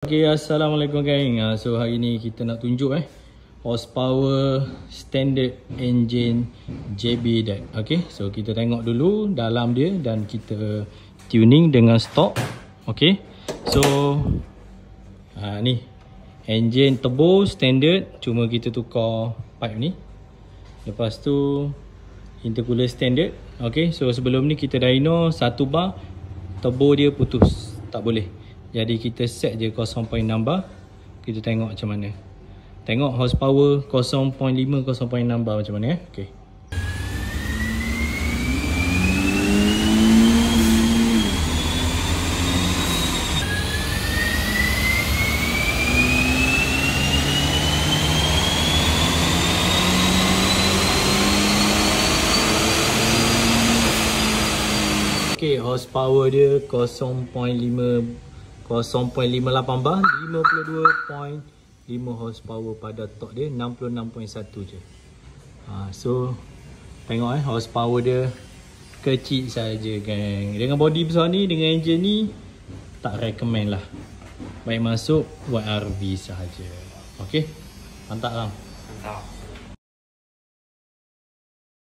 Okay, Assalamualaikum gang. So hari ni kita nak tunjuk horsepower standard engine JB deck. Okay, so kita tengok dulu dalam dia dan kita tuning dengan stock. Okay, so ni engine turbo standard, cuma kita tukar pipe ni. Lepas tu intercooler standard. Okay, so sebelum ni kita dyno 1 bar, turbo dia putus, tak boleh. Jadi kita set je 0.6 bar. Kita tengok macam mana. Tengok horsepower 0.5 0.6 bar macam mana okey. Okey, horsepower dia 0.58 bar, 52.5 horsepower pada torque dia 66.1 je. So tengok horsepower dia kecil saja gang. Dengan body besar ni, dengan engine ni, tak recommend lah. Baik masuk buat RV sahaja. Okey, mantap lah. Mantap.